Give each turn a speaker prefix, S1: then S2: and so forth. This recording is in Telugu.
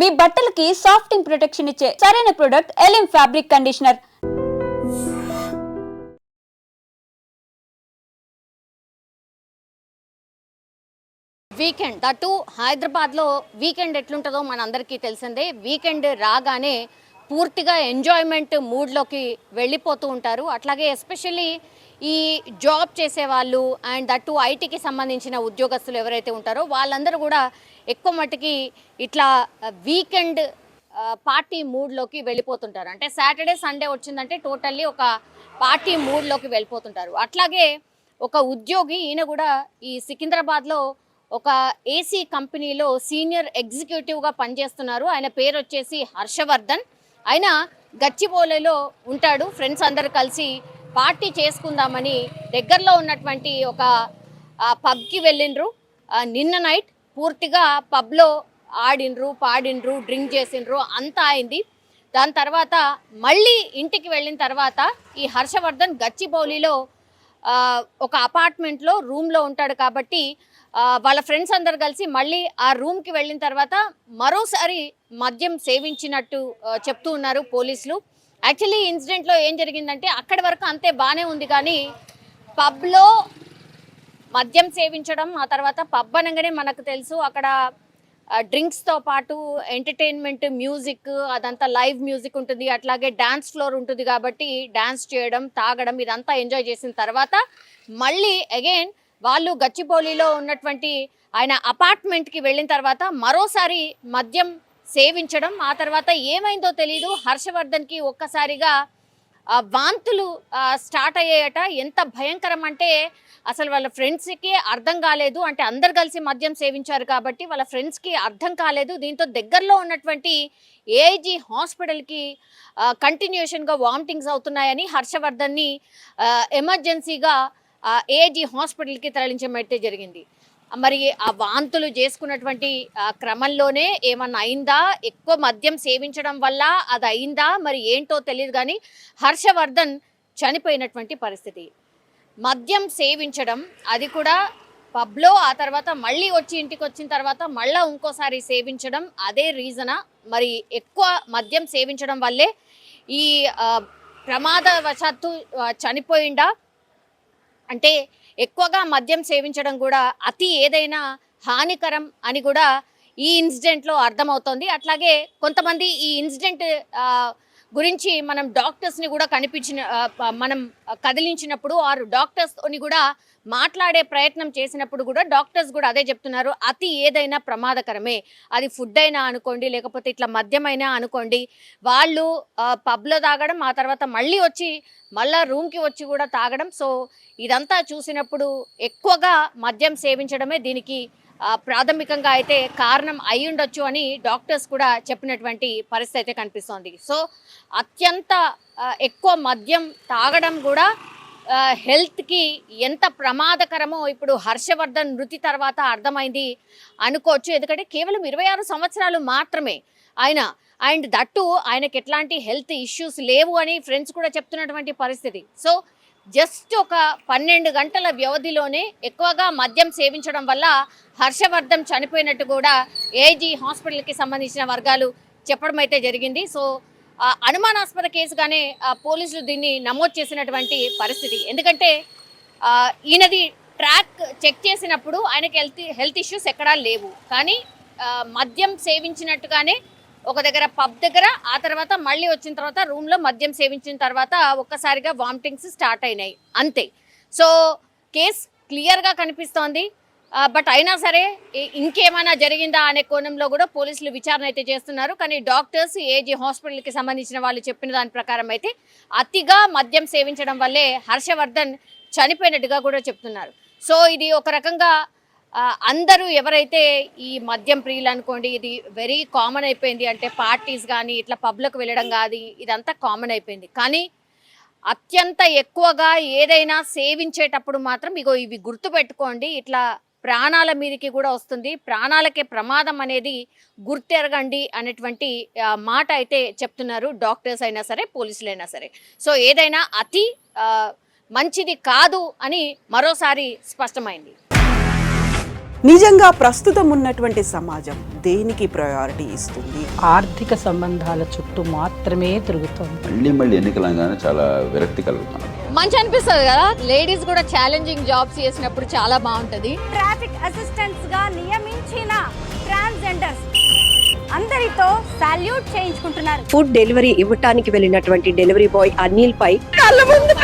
S1: మీ బట్టలకి సాఫ్టింగ్ ప్రొటెక్షన్ ఇచ్చే సరైన ప్రొడక్ట్ ఎలిమ్ ఫ్యాబ్రిక్ కండిషనర్.
S2: వీకెండ్ దట్టు హైదరాబాద్లో వీకెండ్ ఎట్లుంటుందో మనందరికీ తెలిసిందే. వీకెండ్ రాగానే పూర్తిగా ఎంజాయ్మెంట్ మూడ్లోకి వెళ్ళిపోతూ ఉంటారు. అట్లాగే ఎస్పెషల్లీ ఈ జాబ్ చేసేవాళ్ళు అండ్ దట్టు ఐటీకి సంబంధించిన ఉద్యోగస్తులు ఎవరైతే ఉంటారో వాళ్ళందరూ కూడా ఎక్కువ మట్టుకి ఇట్లా వీకెండ్ పార్టీ మూడ్లోకి వెళ్ళిపోతుంటారు. అంటే సాటర్డే సండే వచ్చిందంటే టోటల్లీ ఒక పార్టీ మూడ్లోకి వెళ్ళిపోతుంటారు. అట్లాగే ఒక ఉద్యోగి ఈయన కూడా ఈ సికింద్రాబాద్లో ఒక ఏసీ కంపెనీలో సీనియర్ ఎగ్జిక్యూటివ్గా పనిచేస్తున్నారు. ఆయన పేరు వచ్చేసి హర్షవర్ధన్. ఆయన గచ్చిబౌలిలో ఉంటాడు. ఫ్రెండ్స్ అందరు కలిసి పార్టీ చేసుకుందామని దగ్గరలో ఉన్నటువంటి ఒక పబ్కి వెళ్ళిండ్రు. నిన్న నైట్ పూర్తిగా పబ్లో ఆడిండ్రు, పాడిండ్రు, డ్రింక్ చేసిండ్రు, అంతా అయింది. దాని తర్వాత మళ్ళీ ఇంటికి వెళ్ళిన తర్వాత ఈ హర్షవర్ధన్ గచ్చిబౌలిలో ఒక అపార్ట్మెంట్లో రూమ్లో ఉంటాడు కాబట్టి వాళ్ళ ఫ్రెండ్స్ అందరు కలిసి మళ్ళీ ఆ రూమ్కి వెళ్ళిన తర్వాత మరోసారి మద్యం సేవించినట్టు చెప్తూ ఉన్నారు పోలీసులు. యాక్చువల్లీ ఇన్సిడెంట్లో ఏం జరిగిందంటే అక్కడి వరకు అంతే బాగానే ఉంది, కానీ పబ్లో మద్యం సేవించడం, ఆ తర్వాత పబ్ అనగానే మనకు తెలుసు అక్కడ డ్రింక్స్తో పాటు ఎంటర్టైన్మెంట్, మ్యూజిక్, అదంతా లైవ్ మ్యూజిక్ ఉంటుంది. అట్లాగే డ్యాన్స్ ఫ్లోర్ ఉంటుంది కాబట్టి డ్యాన్స్ చేయడం, తాగడం ఇదంతా ఎంజాయ్ చేసిన తర్వాత మళ్ళీ అగైన్ వాళ్ళు గచ్చిబౌలిలో ఉన్నటువంటి ఆయన అపార్ట్మెంట్కి వెళ్ళిన తర్వాత మరోసారి మద్యం సేవించడం. ఆ తర్వాత ఏమైందో తెలీదు, హర్షవర్ధన్కి ఒక్కసారిగా వాంతులు స్టార్ట్ అయ్యాయట. ఎంత భయంకరం అంటే అసలు వాళ్ళ ఫ్రెండ్స్కి అర్థం కాలేదు. అంటే అందరు కలిసి మద్యం సేవించారు కాబట్టి వాళ్ళ ఫ్రెండ్స్కి అర్థం కాలేదు. దీంతో దగ్గరలో ఉన్నటువంటి ఏఐజీ హాస్పిటల్కి కంటిన్యూషన్గా వామిటింగ్స్ అవుతున్నాయని హర్షవర్ధన్ని ఎమర్జెన్సీగా ఏఐజీ హాస్పిటల్కి తరలించమైతే జరిగింది. మరి ఆ వాంతులు చేసుకున్నటువంటి క్రమంలోనే ఏమన్నా అయిందా, ఎక్కువ మద్యం సేవించడం వల్ల అది అయిందా, మరి ఏంటో తెలియదు, కానీ హర్షవర్ధన్ చనిపోయినటువంటి పరిస్థితి. మద్యం సేవించడం, అది కూడా పబ్లో, ఆ తర్వాత మళ్ళీ వచ్చి ఇంటికి వచ్చిన తర్వాత మళ్ళీ ఇంకోసారి సేవించడం, అదే రీజనా? మరి ఎక్కువ మద్యం సేవించడం వల్లే ఈ ప్రమాదవశాత్తు చనిపోయిందా? అంటే ఎక్కువగా మద్యం సేవించడం కూడా అతి ఏదైనా హానికరం అని కూడా ఈ ఇన్సిడెంట్లో అర్థమవుతోంది. అట్లాగే కొంతమంది ఈ ఇన్సిడెంట్ గురించి మనం డాక్టర్స్ని కూడా మనం కదిలించినప్పుడు ఆరు డాక్టర్స్తోని కూడా మాట్లాడే ప్రయత్నం చేసినప్పుడు కూడా డాక్టర్స్ కూడా అదే చెప్తున్నారు, అతి ఏదైనా ప్రమాదకరమే. అది ఫుడ్ అయినా అనుకోండి, లేకపోతే ఇట్లా మద్యమైనా అనుకోండి, వాళ్ళు పబ్లో తాగడం, ఆ తర్వాత మళ్ళీ రూమ్కి వచ్చి కూడా తాగడం. సో ఇదంతా చూసినప్పుడు ఎక్కువగా మద్యం సేవించడమే దీనికి ప్రాథమికంగా అయితే కారణం అయి ఉండొచ్చు అని డాక్టర్స్ కూడా చెప్పినటువంటి పరిస్థితి అయితే కనిపిస్తోంది. సో అత్యంత ఎక్కువ మద్యం తాగడం కూడా హెల్త్కి ఎంత ప్రమాదకరమో ఇప్పుడు హర్షవర్ధన్ మృతి తర్వాత అర్థమైంది అనుకోవచ్చు. ఎందుకంటే కేవలం 26 సంవత్సరాలు మాత్రమే ఆయన, అండ్ దట్టు ఆయనకి ఎట్లాంటి హెల్త్ ఇష్యూస్ లేవు అని ఫ్రెండ్స్ కూడా చెప్తున్నటువంటి పరిస్థితి. సో జస్ట్ ఒక 12 గంటల వ్యవధిలోనే ఎక్కువగా మద్యం సేవించడం వల్ల హర్షవర్ధన్ చనిపోయినట్టు కూడా ఏఐజీ హాస్పిటల్కి సంబంధించిన వర్గాలు చెప్పడం అయితే జరిగింది. సో అనుమానాస్పద కేసుగానే పోలీసులు దీన్ని నమోదు చేసినటువంటి పరిస్థితి. ఎందుకంటే ఈయనది ట్రాక్ చెక్ చేసినప్పుడు ఆయనకి హెల్త్ ఇష్యూస్ ఎక్కడా లేవు, కానీ మద్యం సేవించినట్టుగానే ఒక దగ్గర పబ్ దగ్గర, ఆ తర్వాత మళ్ళీ వచ్చిన తర్వాత రూమ్లో మద్యం సేవించిన తర్వాత ఒక్కసారిగా వామిటింగ్స్ స్టార్ట్ అయినాయి, అంతే. సో కేస్ క్లియర్గా కనిపిస్తోంది. బట్ అయినా సరే ఇంకేమైనా జరిగిందా అనే కోణంలో కూడా పోలీసులు విచారణ అయితే చేస్తున్నారు. కానీ డాక్టర్స్, ఏజీ హాస్పిటల్కి సంబంధించిన వాళ్ళు చెప్పిన దాని ప్రకారం అయితే అతిగా మద్యం సేవించడం వల్లే హర్షవర్ధన్ చనిపోయినట్టుగా కూడా చెప్తున్నారు. సో ఇది ఒక రకంగా అందరూ ఎవరైతే ఈ మద్యం ప్రియులు అనుకోండి, ఇది వెరీ కామన్ అయిపోయింది. అంటే పార్టీస్ కానీ ఇట్లా పబ్లకు వెళ్ళడం కానీ ఇదంతా కామన్ అయిపోయింది. కానీ అత్యంత ఎక్కువగా ఏదైనా సేవించేటప్పుడు మాత్రం ఇవి గుర్తుపెట్టుకోండి, ఇట్లా ప్రాణాల మీదకి కూడా వస్తుంది, ప్రాణాలకే ప్రమాదం అనేది గుర్తెరగండి అనేటువంటి మాట అయితే చెప్తున్నారు డాక్టర్స్ అయినా సరే, పోలీసులు అయినా సరే. సో ఏదైనా అతి మంచిది కాదు అని మరోసారి స్పష్టమైంది.
S3: నిజంగా ప్రస్తుతం ఉన్నటువంటి సమాజం దేనికి ప్రయారిటీ ఇస్తుంది?
S4: ఆర్థిక సంబంధాల చుట్టూ మాత్రమే తిరుగుతోంది.
S5: మళ్ళీ ఎన్నికలంగానే చాలా విరక్తి కలుగుతున్నాం.
S2: మంచి అనిపిస్తుంది కదా, లేడీస్ కూడా ఛాలెంజింగ్ జాబ్స్ చేసినప్పుడు చాలా బాగుంటది.
S6: ట్రాఫిక్ అసిస్టెంట్స్ గా నియమించిన ట్రాన్స్జెండర్స్ అందరితో సాల్యూట్ చేయించుకుంటున్నారు.
S7: ఫుడ్ డెలివరీ ఇవ్వటానికి వెళ్ళినటువంటి డెలివరీ బాయ్ అనిల్ పై కళ్ళ ముందు